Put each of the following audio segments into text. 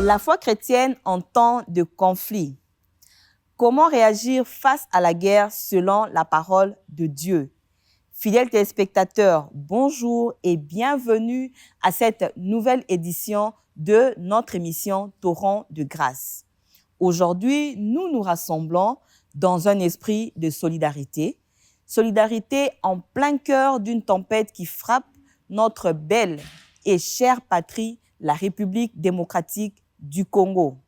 La foi chrétienne en temps de conflit. Comment réagir face à la guerre selon la parole de Dieu? Fidèles téléspectateurs, bonjour et bienvenue à cette nouvelle édition de notre émission Torrent de grâce. Aujourd'hui, nous nous rassemblons dans un esprit de solidarité. Solidarité en plein cœur d'une tempête qui frappe notre belle et chère patrie, la République démocratique du Congo.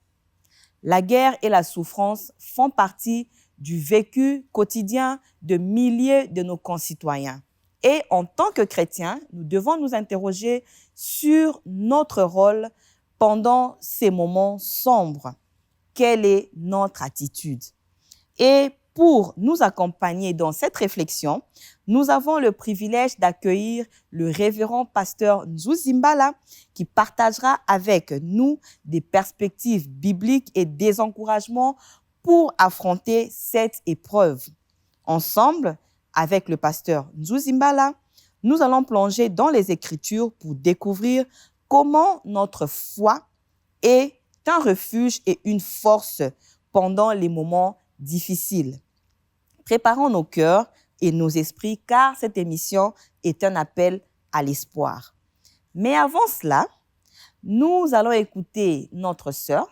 La guerre et la souffrance font partie du vécu quotidien de milliers de nos concitoyens. Et en tant que chrétiens, nous devons nous interroger sur notre rôle pendant ces moments sombres. Quelle est notre attitude? Et pour nous accompagner dans cette réflexion, nous avons le privilège d'accueillir le révérend pasteur Nzuzimbala qui partagera avec nous des perspectives bibliques et des encouragements pour affronter cette épreuve. Ensemble, avec le pasteur Nzuzimbala, nous allons plonger dans les Écritures pour découvrir comment notre foi est un refuge et une force pendant les moments difficiles. Préparons nos cœurs et nos esprits car cette émission est un appel à l'espoir. Mais avant cela, nous allons écouter notre sœur,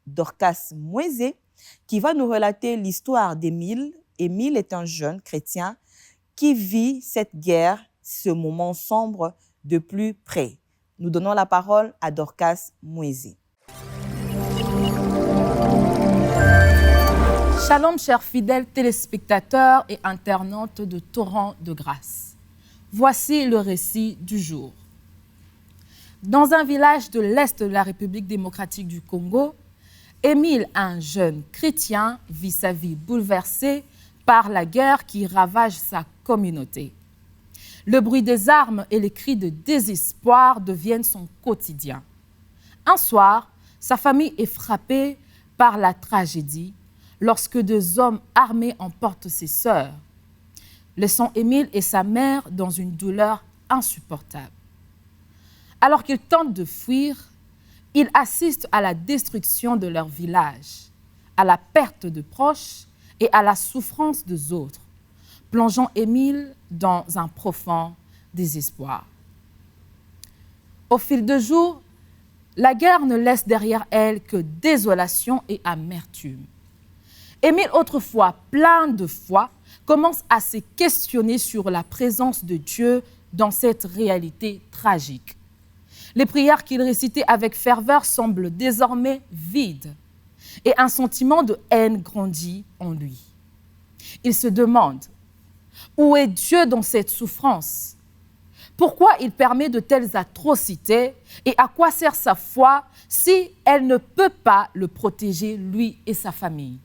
Dorcas Mweze, qui va nous relater l'histoire d'Émile. Émile est un jeune chrétien qui vit cette guerre, ce moment sombre de plus près. Nous donnons la parole à Dorcas Mweze. Shalom, chers fidèles téléspectateurs et internautes de Torrent de grâce. Voici le récit du jour. Dans un village de l'Est de la République démocratique du Congo, Émile, un jeune chrétien, vit sa vie bouleversée par la guerre qui ravage sa communauté. Le bruit des armes et les cris de désespoir deviennent son quotidien. Un soir, sa famille est frappée par la tragédie lorsque deux hommes armés emportent ses sœurs, laissant Émile et sa mère dans une douleur insupportable. Alors qu'ils tentent de fuir, ils assistent à la destruction de leur village, à la perte de proches et à la souffrance des autres, plongeant Émile dans un profond désespoir. Au fil des jours, la guerre ne laisse derrière elle que désolation et amertume. Émile, autrefois plein de foi, commence à se questionner sur la présence de Dieu dans cette réalité tragique. Les prières qu'il récitait avec ferveur semblent désormais vides et un sentiment de haine grandit en lui. Il se demande, où est Dieu dans cette souffrance? Pourquoi il permet de telles atrocités et à quoi sert sa foi si elle ne peut pas le protéger, lui et sa famille?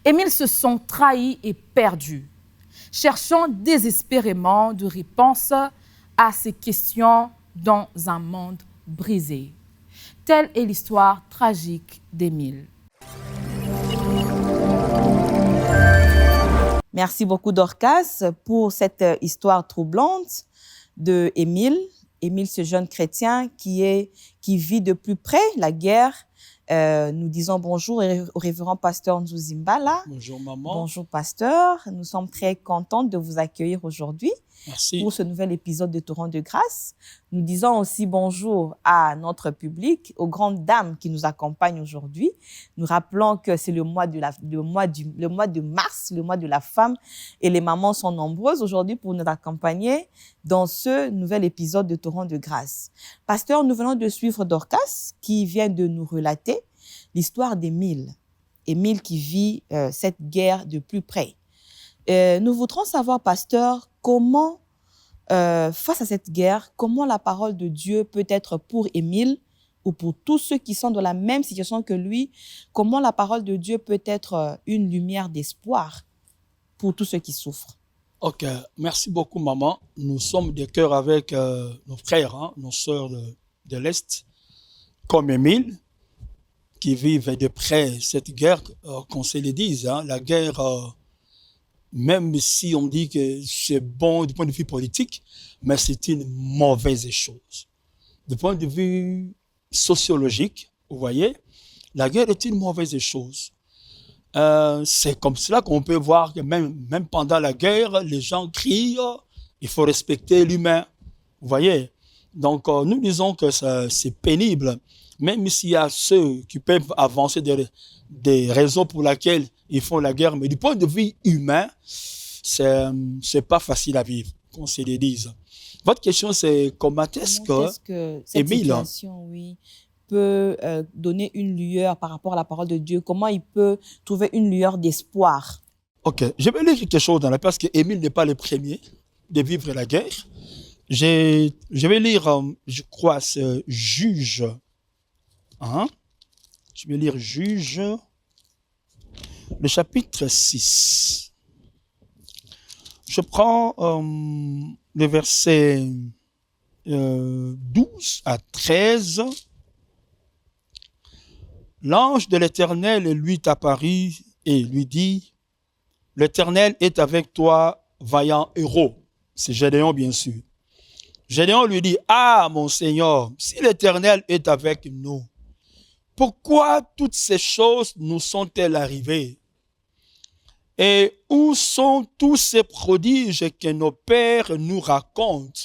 Émile se sent trahi et perdu, cherchant désespérément de réponses à ces questions dans un monde brisé. Telle est l'histoire tragique d'Émile. Merci beaucoup Dorcas pour cette histoire troublante de Émile. Émile, ce jeune chrétien qui vit de plus près la guerre. Nous disons bonjour au révérend pasteur Nzuzimbala. Bonjour maman. Bonjour pasteur. Nous sommes très contents de vous accueillir aujourd'hui. Merci. Pour ce nouvel épisode de Torrent de grâce. Nous disons aussi bonjour à notre public, aux grandes dames qui nous accompagnent aujourd'hui. Nous rappelons que c'est le mois de mars, le mois de la femme, et les mamans sont nombreuses aujourd'hui pour nous accompagner dans ce nouvel épisode de Torrent de grâce. Pasteur, nous venons de suivre Dorcas qui vient de nous relater l'histoire d'Émile. Émile qui vit cette guerre de plus près. Nous voudrons savoir, pasteur, comment, face à cette guerre, comment la parole de Dieu peut être pour Émile ou pour tous ceux qui sont dans la même situation que lui, comment la parole de Dieu peut être une lumière d'espoir pour tous ceux qui souffrent. Ok, merci beaucoup maman. Nous sommes de cœur avec nos frères, nos sœurs de l'Est, comme Émile, qui vivent de près cette guerre, qu'on se le dise, la guerre... même si on dit que c'est bon du point de vue politique, mais c'est une mauvaise chose. Du point de vue sociologique, Vous voyez, la guerre est une mauvaise chose. C'est comme cela qu'on peut voir que même pendant la guerre, les gens crient, il faut respecter l'humain. Vous voyez, donc nous disons que c'est pénible, même s'il y a ceux qui peuvent avancer des raisons pour lesquelles ils font la guerre, mais du point de vue humain, c'est pas facile à vivre, qu'on se le dise. Votre question, c'est comment est-ce que cette Émile, situation, oui, peut donner une lueur par rapport à la parole de Dieu? Comment il peut trouver une lueur d'espoir? Ok, je vais lire quelque chose dans la parce que Émile n'est pas le premier de vivre la guerre. Je vais lire, je crois, c'est Juge. Hein? Je vais lire Juge, le chapitre 6. Je prends le verset 12 à 13. L'ange de l'Éternel lui apparut et lui dit, « L'Éternel est avec toi, vaillant héros. » C'est Gédéon, bien sûr. Gédéon lui dit, « Ah, mon Seigneur, si l'Éternel est avec nous, pourquoi toutes ces choses nous sont-elles arrivées? Et où sont tous ces prodiges que nos pères nous racontent?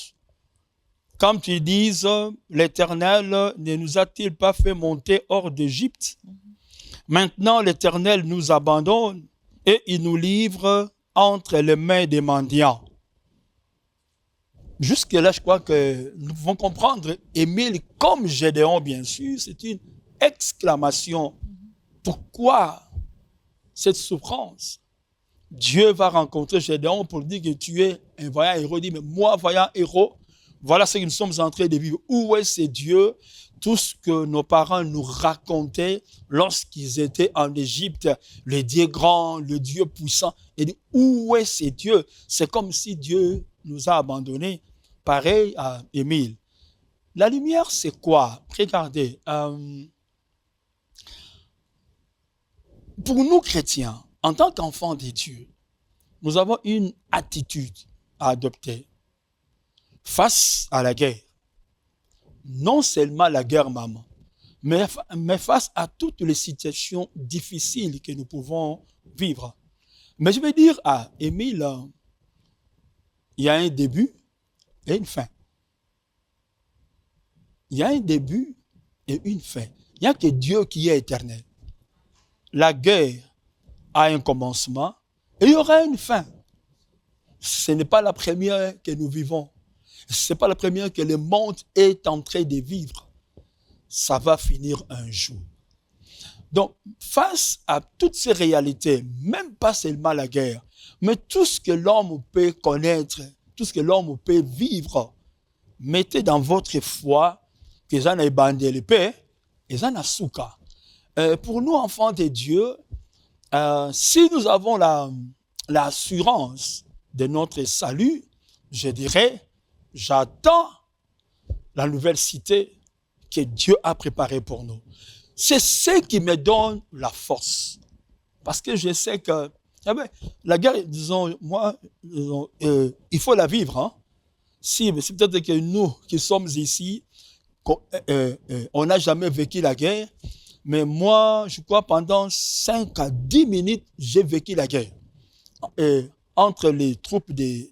Comme tu dis, l'Éternel ne nous a-t-il pas fait monter hors d'Égypte? Maintenant, l'Éternel nous abandonne et il nous livre entre les mains des mendiants. » Jusque-là, je crois que nous pouvons comprendre, Émile, comme Gédéon, bien sûr, c'est une exclamation. Pourquoi cette souffrance? Dieu va rencontrer Gédéon pour dire que tu es un vaillant héros. Il dit, mais moi, vaillant héros, voilà ce que nous sommes en train de vivre. Où est ce Dieu? Tout ce que nos parents nous racontaient lorsqu'ils étaient en Égypte, le Dieu grand, le Dieu puissant. Il dit, où est ce Dieu? C'est comme si Dieu nous a abandonnés. Pareil à Émile. La lumière, c'est quoi? Regardez. Pour nous chrétiens, en tant qu'enfants de Dieu, nous avons une attitude à adopter face à la guerre. Non seulement la guerre, maman, mais face à toutes les situations difficiles que nous pouvons vivre. Mais je vais dire à Émile, il y a un début et une fin. Il y a un début et une fin. Il n'y a que Dieu qui est éternel. La guerre a un commencement et il y aura une fin. Ce n'est pas la première que nous vivons. Ce n'est pas la première que le monde est en train de vivre. Ça va finir un jour. Donc, face à toutes ces réalités, même pas seulement la guerre, mais tout ce que l'homme peut connaître, tout ce que l'homme peut vivre, mettez dans votre foi que ça n'a bandé l'épée et ça n'a souka. Pour nous, enfants de Dieu, si nous avons l'assurance de notre salut, je dirais, j'attends la nouvelle cité que Dieu a préparée pour nous. C'est ce qui me donne la force. Parce que je sais que la guerre, disons, moi, il faut la vivre. Hein? Si, mais c'est peut-être que nous qui sommes ici, on n'a jamais vécu la guerre. Mais moi, je crois, pendant 5 à 10 minutes, j'ai vécu la guerre. Entre les troupes de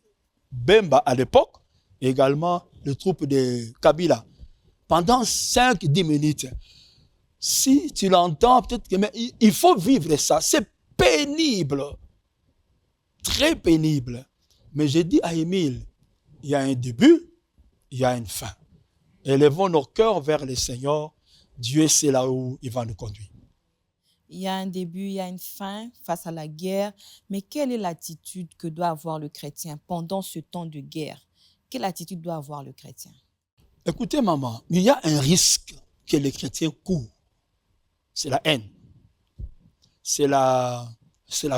Bemba à l'époque, et également les troupes de Kabila. Pendant 5-10 minutes. Si tu l'entends, peut-être que mais il faut vivre ça. C'est pénible. Très pénible. Mais j'ai dit à Émile, il y a un début, il y a une fin. Élevons nos cœurs vers le Seigneur. Dieu sait là où il va nous conduire. Il y a un début, il y a une fin face à la guerre. Mais quelle est l'attitude que doit avoir le chrétien pendant ce temps de guerre? Quelle attitude doit avoir le chrétien? Écoutez, maman, il y a un risque que les chrétiens courent. C'est la haine. C'est la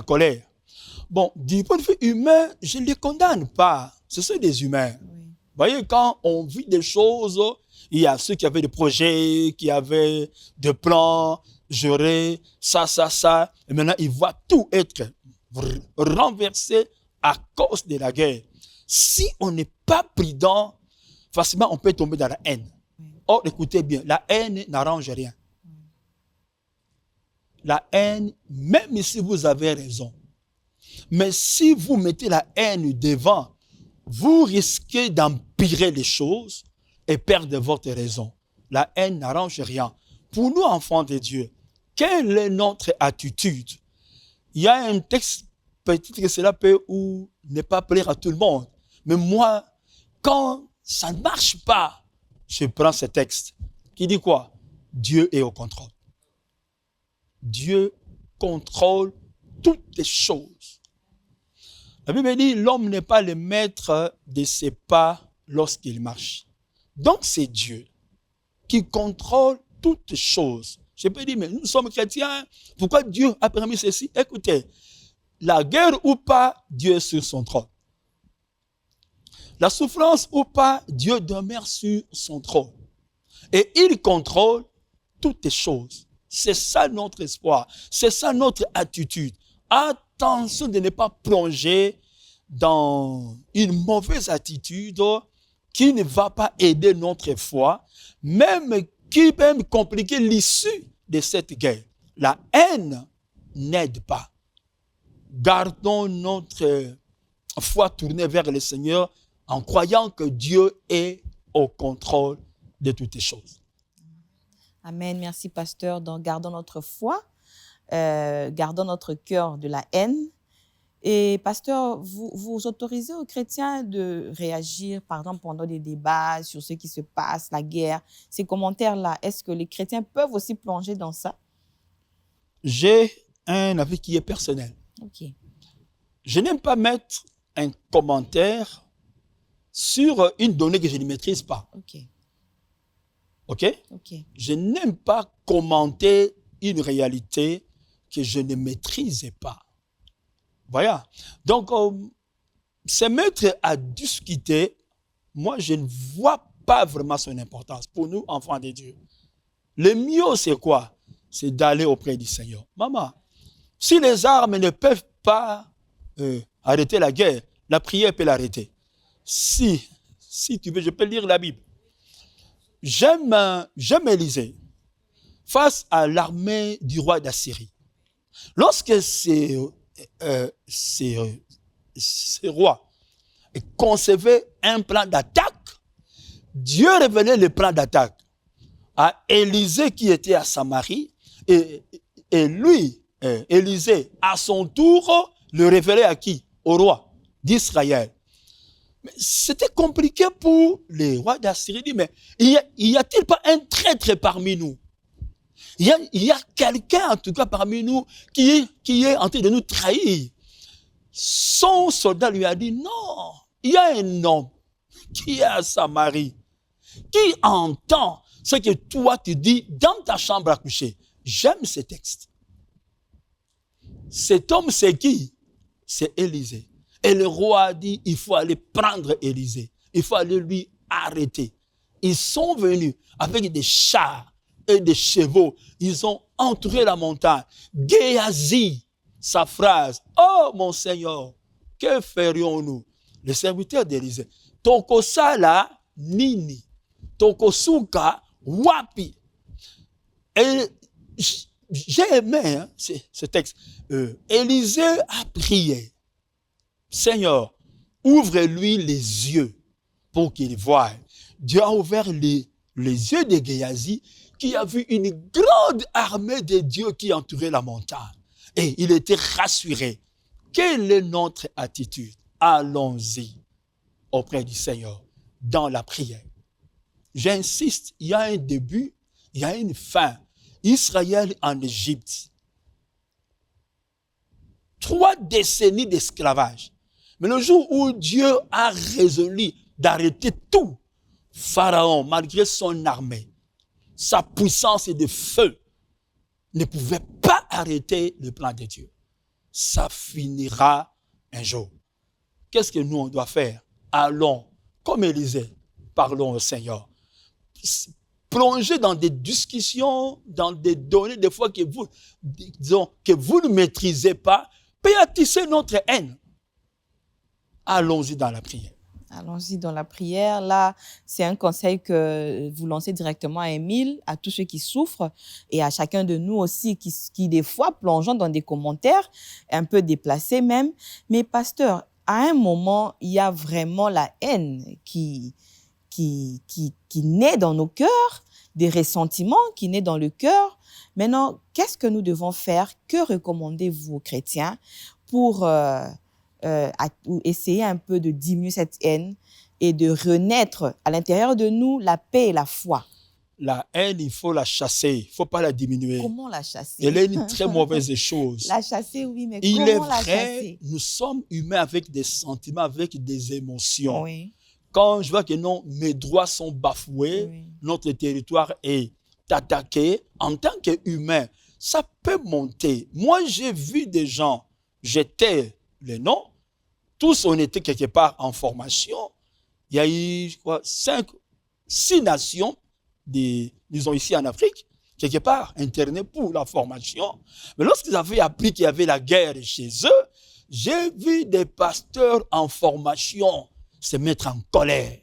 colère. Bon, du point de vue humain, je ne les condamne pas. Ce sont des humains. Oui. Vous voyez, quand on vit des choses, il y a ceux qui avaient des projets, qui avaient des plans, j'aurais ça. Et maintenant, ils voient tout être renversé à cause de la guerre. Si on n'est pas prudent, facilement, on peut tomber dans la haine. Or, écoutez bien, la haine n'arrange rien. la haine, même si vous avez raison. Mais si vous mettez la haine devant, vous risquez d'empirer les choses et perdre votre raison. La haine n'arrange rien. Pour nous, enfants de Dieu, quelle est notre attitude? Il y a un texte, peut-être que cela peut ou ne pas plaire à tout le monde. Mais moi, quand ça ne marche pas, je prends ce texte qui dit quoi? Dieu est au contrôle. Dieu contrôle toutes les choses. La Bible dit, l'homme n'est pas le maître de ses pas lorsqu'il marche. Donc c'est Dieu qui contrôle toutes choses. Je peux dire, mais nous sommes chrétiens, pourquoi Dieu a permis ceci? Écoutez, la guerre ou pas, Dieu est sur son trône. La souffrance ou pas, Dieu demeure sur son trône. Et il contrôle toutes les choses. C'est ça notre espoir. C'est ça notre attitude. Attention de ne pas plonger dans une mauvaise attitude qui ne va pas aider notre foi, même qui peut même compliquer l'issue de cette guerre. La haine n'aide pas. Gardons notre foi tournée vers le Seigneur en croyant que Dieu est au contrôle de toutes les choses. Amen. Merci, pasteur. Donc, gardons notre foi, gardons notre cœur de la haine. Et pasteur, vous autorisez aux chrétiens de réagir, par exemple, pendant des débats sur ce qui se passe, la guerre, ces commentaires-là. Est-ce que les chrétiens peuvent aussi plonger dans ça? J'ai un avis qui est personnel. Ok. Je n'aime pas mettre un commentaire sur une donnée que je ne maîtrise pas. Ok. OK? Ok. Je n'aime pas commenter une réalité que je ne maîtrise pas. Voilà. Donc, se mettre à discuter, moi, je ne vois pas vraiment son importance pour nous, enfants de Dieu. Le mieux, c'est quoi? C'est d'aller auprès du Seigneur. Maman, si les armes ne peuvent pas arrêter la guerre, la prière peut l'arrêter. Si tu veux, je peux lire la Bible. J'aime Élisée face à l'armée du roi d'Assyrie. Lorsque ces rois concevaient un plan d'attaque, Dieu révélait le plan d'attaque à Élisée qui était à Samarie et lui, Élisée, à son tour, le révélait à qui? Au roi d'Israël. Mais c'était compliqué pour les rois d'Assyrie. Il dit, mais y a-t-il pas un traître parmi nous? Il y a quelqu'un, en tout cas, parmi nous qui est en train de nous trahir. Son soldat lui a dit, non, il y a un homme qui est à Samarie, qui entend ce que toi tu dis dans ta chambre à coucher. J'aime ce texte. Cet homme, c'est qui? C'est Élisée. Et le roi a dit, il faut aller prendre Élisée. Il faut aller lui arrêter. Ils sont venus avec des chars et des chevaux. Ils ont entouré la montagne. Géasi, sa phrase. Oh mon Seigneur, que ferions-nous? Les serviteurs d'Élisée. Tokosala nini. Tokosuka wapi. Et j'ai aimé ce texte. Élisée a prié. Seigneur, ouvre-lui les yeux pour qu'il voie. Dieu a ouvert les yeux de Géasi qui a vu une grande armée de Dieu qui entourait la montagne. Et il était rassuré. Quelle est notre attitude? Allons-y auprès du Seigneur dans la prière. J'insiste, il y a un début, il y a une fin. Israël en Égypte. 3 décennies d'esclavage. Mais le jour où Dieu a résolu d'arrêter tout, Pharaon, malgré son armée, sa puissance de feu, ne pouvait pas arrêter le plan de Dieu. Ça finira un jour. Qu'est-ce que nous, on doit faire? Allons, comme Élisée, parlons au Seigneur. Plongez dans des discussions, dans des données, des fois que vous ne maîtrisez pas, peut attiser notre haine. Allons-y dans la prière. Allons-y dans la prière. Là, c'est un conseil que vous lancez directement à Émile, à tous ceux qui souffrent et à chacun de nous aussi qui des fois, plongeons dans des commentaires un peu déplacés même. Mais pasteur, à un moment, il y a vraiment la haine qui naît dans nos cœurs, des ressentiments qui naissent dans le cœur. Maintenant, qu'est-ce que nous devons faire? Que recommandez-vous aux chrétiens pour essayer un peu de diminuer cette haine et de renaître à l'intérieur de nous la paix et la foi? La haine, il faut la chasser, il ne faut pas la diminuer. Comment la chasser? Elle est une très mauvaise chose. La chasser, oui, mais Il comment est la vrai, chasser? nous sommes humains avec des sentiments, avec des émotions. Oui, Quand je vois que non, mes droits sont bafoués, oui. notre territoire est attaqué, en tant qu'humain, ça peut monter. Moi, j'ai vu des gens, j'étais les noms, tous on était quelque part en formation. Il y a eu, je crois, 6 nations, disons ici en Afrique, quelque part internées pour la formation. Mais lorsqu'ils avaient appris qu'il y avait la guerre chez eux, j'ai vu des pasteurs en formation se mettre en colère.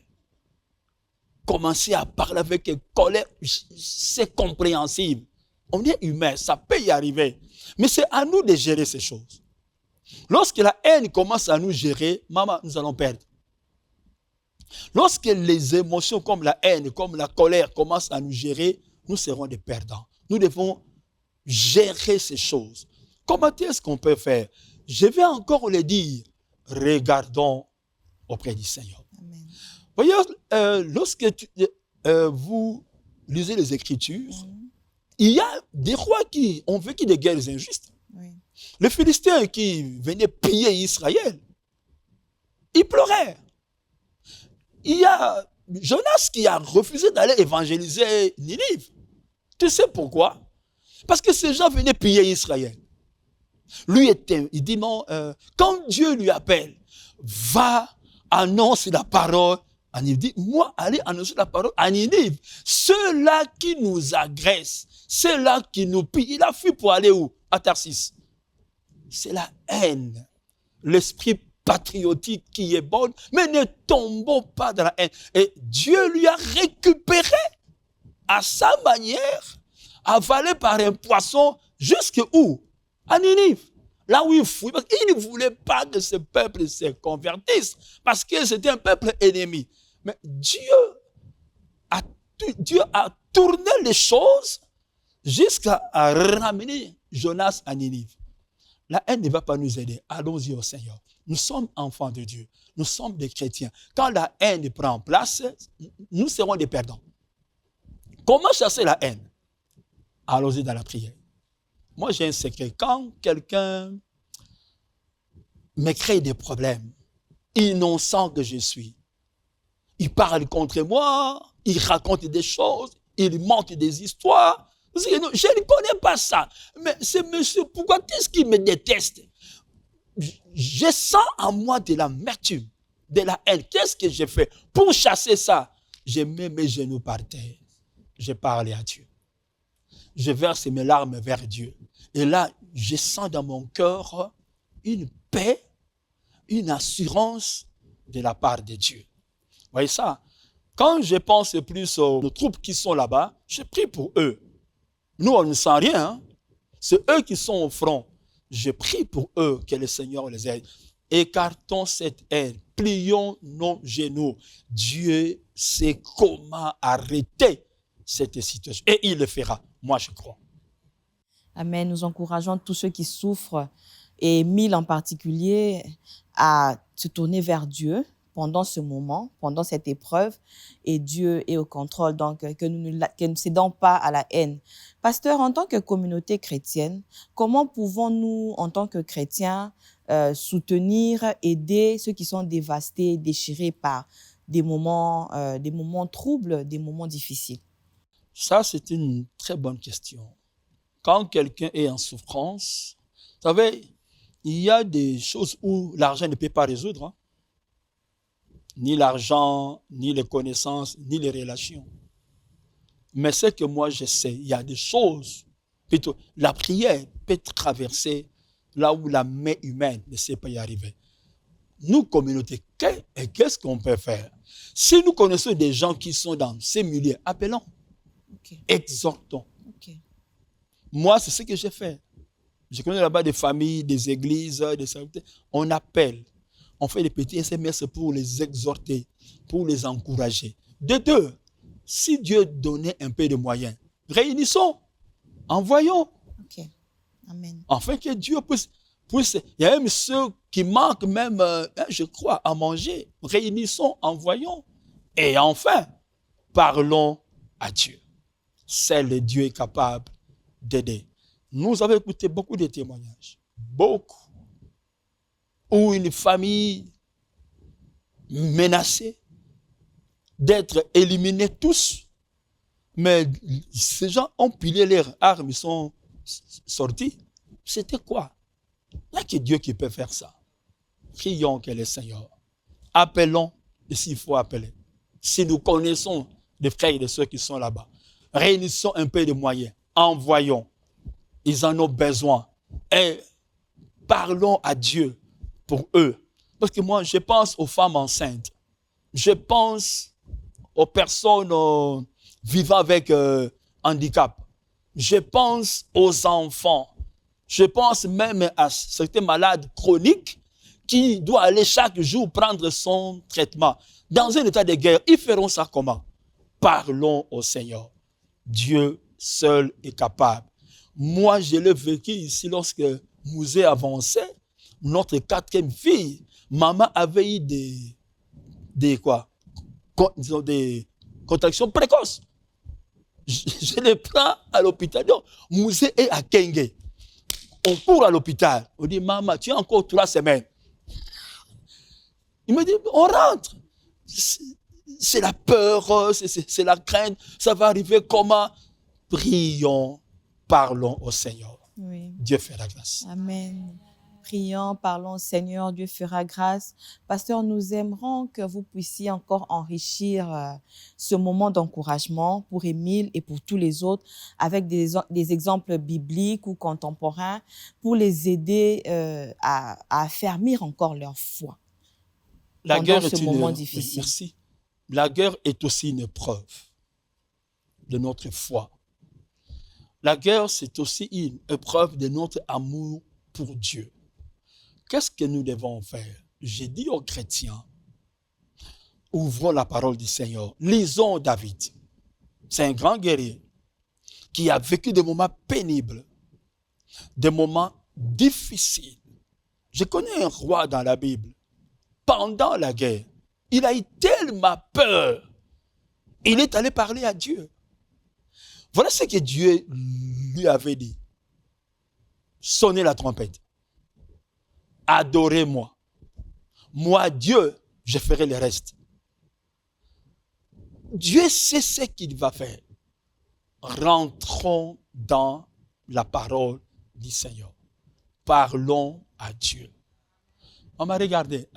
Commencer à parler avec une colère, c'est compréhensible. On est humain, ça peut y arriver. Mais c'est à nous de gérer ces choses. Lorsque la haine commence à nous gérer, maman, nous allons perdre. Lorsque les émotions comme la haine, comme la colère commencent à nous gérer, nous serons des perdants. Nous devons gérer ces choses. Comment est-ce qu'on peut faire? Je vais encore le dire. Regardons auprès du Seigneur. Amen. Voyez, lorsque vous lisez les Écritures, il y a des rois qui ont vécu des guerres injustes. Oui. Les Philistins qui venaient piller Israël, ils pleuraient. Il y a Jonas qui a refusé d'aller évangéliser Ninive. Tu sais pourquoi? Parce que ces gens venaient piller Israël. Lui, il dit non, quand Dieu lui appelle, va, annonce la parole à Ninive. Il dit, moi, allez annoncer la parole à Ninive. Ceux-là qui nous agressent, ceux-là qui nous pillent, il a fui pour aller où? À Tarsis. C'est la haine, l'esprit patriotique qui est bon, mais ne tombons pas dans la haine. Et Dieu lui a récupéré à sa manière, avalé par un poisson, jusqu'où? À Ninive. Là où il fouille, parce qu'il ne voulait pas que ce peuple se convertisse, parce que c'était un peuple ennemi. Mais Dieu a tourné les choses jusqu'à ramener Jonas à Ninive. La haine ne va pas nous aider. Allons-y au Seigneur. Nous sommes enfants de Dieu. Nous sommes des chrétiens. Quand la haine prend place, nous serons des perdants. Comment chasser la haine? Allons-y dans la prière. Moi, j'ai un secret. Quand quelqu'un me crée des problèmes, innocent que je suis, il parle contre moi, il raconte des choses, il monte des histoires. Je ne connais pas ça. Mais c'est monsieur, pourquoi est-ce qu'il me déteste? Je sens en moi de l'amertume, de la haine. Qu'est-ce que j'ai fait pour chasser ça? Je mets mes genoux par terre. Je parle à Dieu. Je verse mes larmes vers Dieu. Et là, je sens dans mon cœur une paix, une assurance de la part de Dieu. Vous voyez ça? Quand je pense plus aux troupes qui sont là-bas, je prie pour eux. Nous, on ne sent rien. Hein? C'est eux qui sont au front. Je prie pour eux, que le Seigneur les aide. Écartons cette haine. Plions nos genoux. Dieu sait comment arrêter cette situation. Et il le fera. Moi, je crois. Amen. Nous encourageons tous ceux qui souffrent, et Émile en particulier, à se tourner vers Dieu pendant ce moment, pendant cette épreuve, et Dieu est au contrôle, donc que nous ne cédons pas à la haine. Pasteur, en tant que communauté chrétienne, comment pouvons-nous, en tant que chrétiens, soutenir, aider ceux qui sont dévastés, déchirés par des moments troubles, des moments difficiles? Ça, c'est une très bonne question. Quand quelqu'un est en souffrance, vous savez, il y a des choses où l'argent ne peut pas résoudre. Hein? Ni l'argent, ni les connaissances, ni les relations. Mais ce que moi je sais, il y a des choses, plutôt, la prière peut traverser là où la main humaine ne sait pas y arriver. nous, communauté, qu'est-ce qu'on peut faire? Si nous connaissons des gens qui sont dans ces milieux, appelons, exhortons. Moi, c'est ce que j'ai fait. Je connais là-bas des familles, des églises, des serviteurs. On appelle. On fait des petits SMS pour les exhorter, pour les encourager. De deux, si Dieu donnait un peu de moyens, réunissons, envoyons. Amen. Afin que Dieu puisse. Il y a même ceux qui manquent même, je crois, à manger. Réunissons, envoyons. Et enfin, parlons à Dieu. Seul Dieu est capable d'aider. Nous avons écouté beaucoup de témoignages. Beaucoup. Où une famille menacée d'être éliminés tous. Mais ces gens ont pilé leurs armes, ils sont sortis. C'était quoi? Il n'y a que Dieu qui peut faire ça. Prions que le Seigneur. Appelons, et s'il faut appeler. Si nous connaissons des frères et de ceux qui sont là-bas, réunissons un peu de moyens. Envoyons. Ils en ont besoin. Et parlons à Dieu pour eux. Parce que moi, je pense aux femmes enceintes. Je pense aux personnes vivant avec handicap. Je pense aux enfants. Je pense même à certains malades chroniques qui doivent aller chaque jour prendre son traitement. Dans un état de guerre, ils feront ça comment? Parlons au Seigneur. Dieu seul est capable. Moi, je l'ai vécu ici lorsque Mouzé avançait. Notre quatrième fille, maman avait eu des contractions précoces. Je les prends à l'hôpital. Donc, Mouzé est à Kenge. On court à l'hôpital. On dit, maman, tu as encore 3 semaines. Il me dit, on rentre. C'est la peur, c'est la crainte. Ça va arriver comment? Prions, parlons au Seigneur. Oui. Dieu fera grâce. Amen. Prions, parlons au Seigneur, Dieu fera grâce. Pasteur, nous aimerons que vous puissiez encore enrichir ce moment d'encouragement pour Émile et pour tous les autres avec des exemples bibliques ou contemporains pour les aider à affermir encore leur foi pendant ce moment difficile. Merci. La guerre est aussi une preuve de notre foi. La guerre, c'est aussi une épreuve de notre amour pour Dieu. Qu'est-ce que nous devons faire? J'ai dit aux chrétiens, ouvrons la parole du Seigneur. Lisons David. C'est un grand guerrier qui a vécu des moments pénibles, des moments difficiles. Je connais un roi dans la Bible. Pendant la guerre, il a eu tellement peur. Il est allé parler à Dieu. Voilà ce que Dieu lui avait dit. Sonnez la trompette. Adorez-moi. Moi, Dieu, je ferai le reste. Dieu sait ce qu'il va faire. Rentrons dans la parole du Seigneur. Parlons à Dieu. On m'a regardé.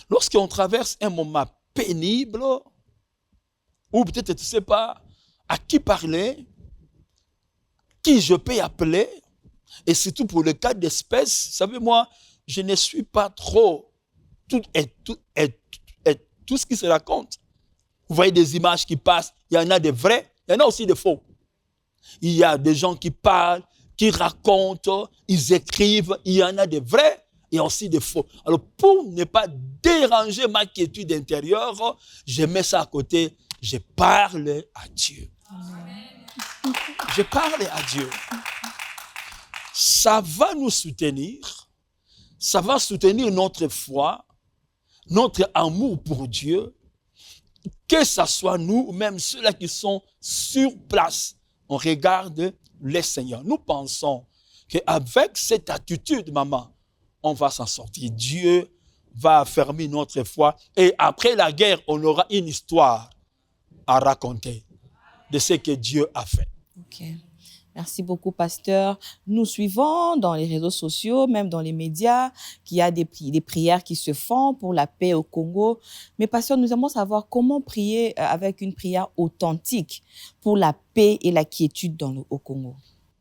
Lorsqu'on traverse un moment pénible, ou peut-être tu ne sais pas à qui parler, qui je peux appeler, et surtout pour le cas d'espèce, vous savez, moi, je ne suis pas trop tout ce qui se raconte. Vous voyez des images qui passent, il y en a des vrais, il y en a aussi des faux. Il y a des gens qui parlent, qui racontent, ils écrivent, il y en a des vrais et aussi des faux. Alors, pour ne pas déranger ma quiétude intérieure, je mets ça à côté, je parle à Dieu. Je parle à Dieu. Ça va nous soutenir, ça va soutenir notre foi, notre amour pour Dieu, que ce soit nous ou même ceux-là qui sont sur place. On regarde le Seigneur. Nous pensons qu'avec cette attitude, maman, on va s'en sortir. Dieu va affermir notre foi. Et après la guerre, on aura une histoire à raconter de ce que Dieu a fait. Ok. Merci beaucoup, pasteur. Nous suivons dans les réseaux sociaux, même dans les médias, qu'il y a des prières qui se font pour la paix au Congo. Mais pasteur, nous aimons savoir comment prier avec une prière authentique pour la paix et la quiétude au Congo.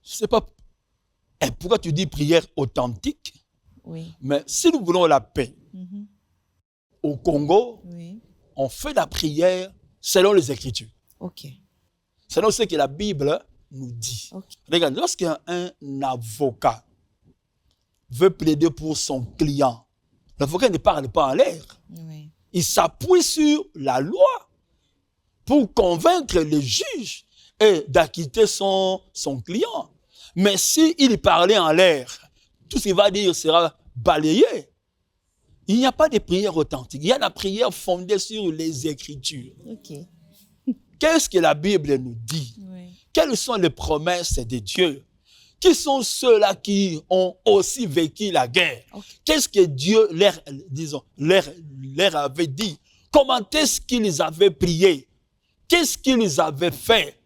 Je ne sais pas. Et pourquoi tu dis prière authentique? Oui. Mais si nous voulons la paix Mhm. au Congo, Oui. on fait la prière selon les Écritures. OK. Selon ce que la Bible nous dit. OK. Regarde, lorsqu'un avocat veut plaider pour son client, l'avocat ne parle pas en l'air. Oui. Il s'appuie sur la loi pour convaincre le juge et d'acquitter son client. Mais s'il parlait en l'air, tout ce qu'il va dire sera balayé. Il n'y a pas de prière authentique. Il y a la prière fondée sur les Écritures. OK. Qu'est-ce que la Bible nous dit? Oui. Quelles sont les promesses de Dieu? Qui sont ceux-là qui ont aussi vécu la guerre? Okay. Qu'est-ce que Dieu leur avait dit? Comment est-ce qu'ils avaient prié? Qu'est-ce qu'ils avaient fait?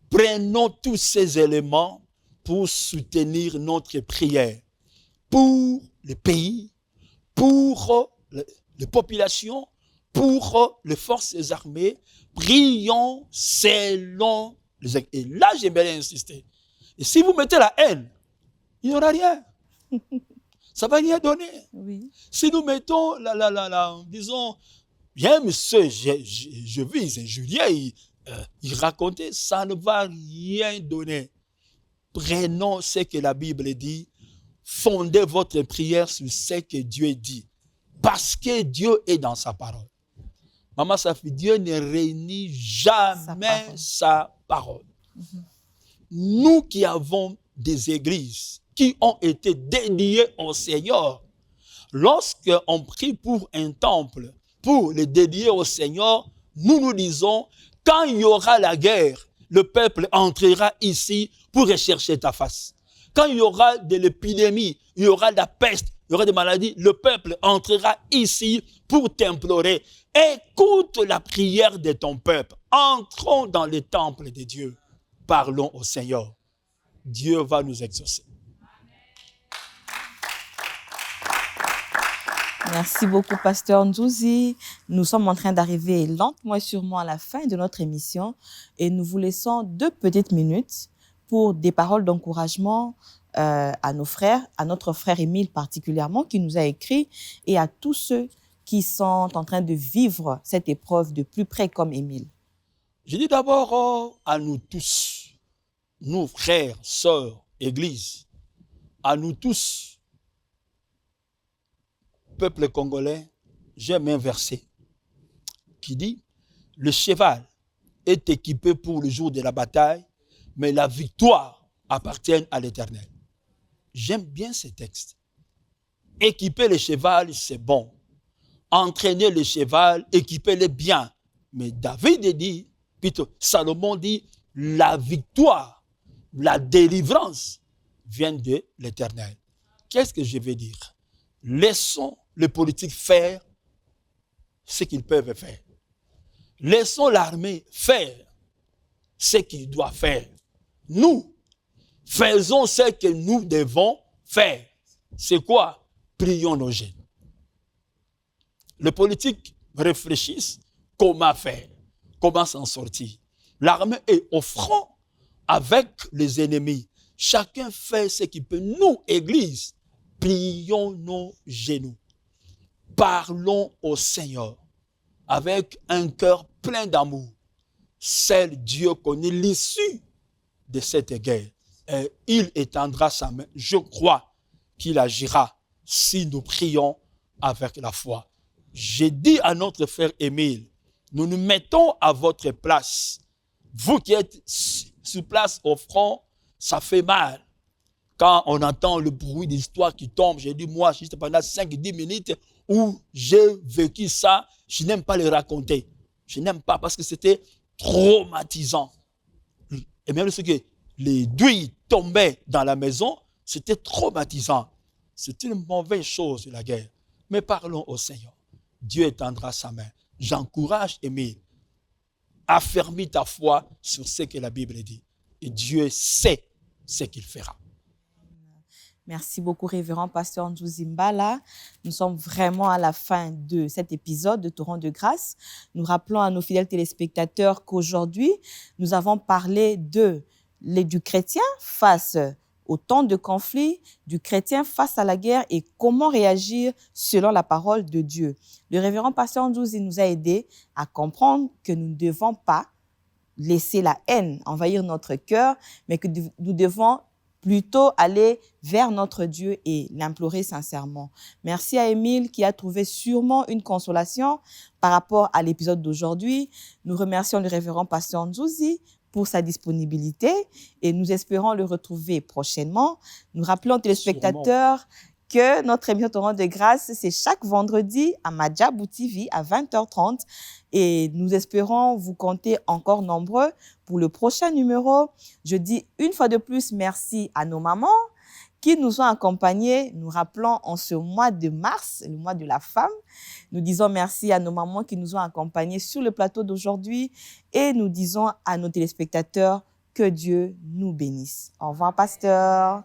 Prenons tous ces éléments pour soutenir notre prière. Pour le pays, pour les populations, pour les forces armées, prions selon les Écritures. Et là, j'aimerais insister. Et si vous mettez la haine, il n'y aura rien. Ça ne va rien donner. Oui. Si nous mettons disons, il y a un monsieur, je vis, Julien, il racontait, ça ne va rien donner. Prenons ce que la Bible dit, fondez votre prière sur ce que Dieu dit. Parce que Dieu est dans sa parole. Maman Safi, Dieu ne réunit jamais sa parole. Mm-hmm. Nous qui avons des églises qui ont été dédiées au Seigneur, lorsqu'on prie pour un temple, pour le dédier au Seigneur, nous disons, quand il y aura la guerre, le peuple entrera ici pour rechercher ta face. Quand il y aura de l'épidémie, il y aura de la peste, il y aura des maladies, le peuple entrera ici pour t'implorer. Écoute la prière de ton peuple. Entrons dans le temple de Dieu. Parlons au Seigneur. Dieu va nous exaucer. Merci beaucoup, Pasteur Nzouzi. Nous sommes en train d'arriver lentement et sûrement à la fin de notre émission et nous vous laissons 2 petites minutes pour des paroles d'encouragement à nos frères, à notre frère Émile particulièrement qui nous a écrit et à tous ceux qui sont en train de vivre cette épreuve de plus près comme Émile. Je dis d'abord à nous tous, nous frères, sœurs, église, à nous tous, peuple congolais, j'aime un verset qui dit « Le cheval est équipé pour le jour de la bataille, mais la victoire appartient à l'Éternel. » J'aime bien ce texte. Équiper le cheval, c'est bon. Entraîner le cheval, équiper-le bien. Mais David dit, plutôt Salomon dit, la victoire, la délivrance viennent de l'Éternel. Qu'est-ce que je veux dire? Laissons les politiques faire ce qu'ils peuvent faire. Laissons l'armée faire ce qu'ils doivent faire. Nous, faisons ce que nous devons faire. C'est quoi? Prions nos jeunes. Les politiques réfléchissent comment faire, comment s'en sortir. L'armée est au front avec les ennemis. Chacun fait ce qu'il peut. Nous, Église, plions nos genoux. Parlons au Seigneur avec un cœur plein d'amour. Seul Dieu connaît l'issue de cette guerre. Et il étendra sa main. Je crois qu'il agira si nous prions avec la foi. J'ai dit à notre frère Émile, nous nous mettons à votre place. Vous qui êtes sur place au front, ça fait mal. Quand on entend le bruit d'histoire qui tombe, j'ai dit, moi, juste pendant 5-10 minutes où j'ai vécu ça, je n'aime pas le raconter. Je n'aime pas parce que c'était traumatisant. Et même ce que les douilles tombaient dans la maison, c'était traumatisant. C'est une mauvaise chose, la guerre. Mais parlons au Seigneur. Dieu étendra sa main. J'encourage Émile. Affermis ta foi sur ce que la Bible dit. Et Dieu sait ce qu'il fera. Merci beaucoup, révérend pasteur Nzouzi Mbala. Nous sommes vraiment à la fin de cet épisode de Torrent de grâce. Nous rappelons à nos fidèles téléspectateurs qu'aujourd'hui, nous avons parlé du chrétien face au temps de conflit du chrétien face à la guerre et comment réagir selon la parole de Dieu. Le révérend pasteur Ndouzi nous a aidés à comprendre que nous ne devons pas laisser la haine envahir notre cœur, mais que nous devons plutôt aller vers notre Dieu et l'implorer sincèrement. Merci à Émile qui a trouvé sûrement une consolation par rapport à l'épisode d'aujourd'hui. Nous remercions le révérend pasteur Ndouzi pour sa disponibilité et nous espérons le retrouver prochainement. Nous rappelons aux téléspectateurs que notre émission Torrent de grâce, c'est chaque vendredi à Madjabou TV à 20h30 et nous espérons vous compter encore nombreux pour le prochain numéro. Je dis une fois de plus merci à nos mamans qui nous ont accompagnés. Nous rappelons en ce mois de mars, le mois de la femme. Nous disons merci à nos mamans qui nous ont accompagnés sur le plateau d'aujourd'hui et nous disons à nos téléspectateurs que Dieu nous bénisse. Au revoir, pasteur.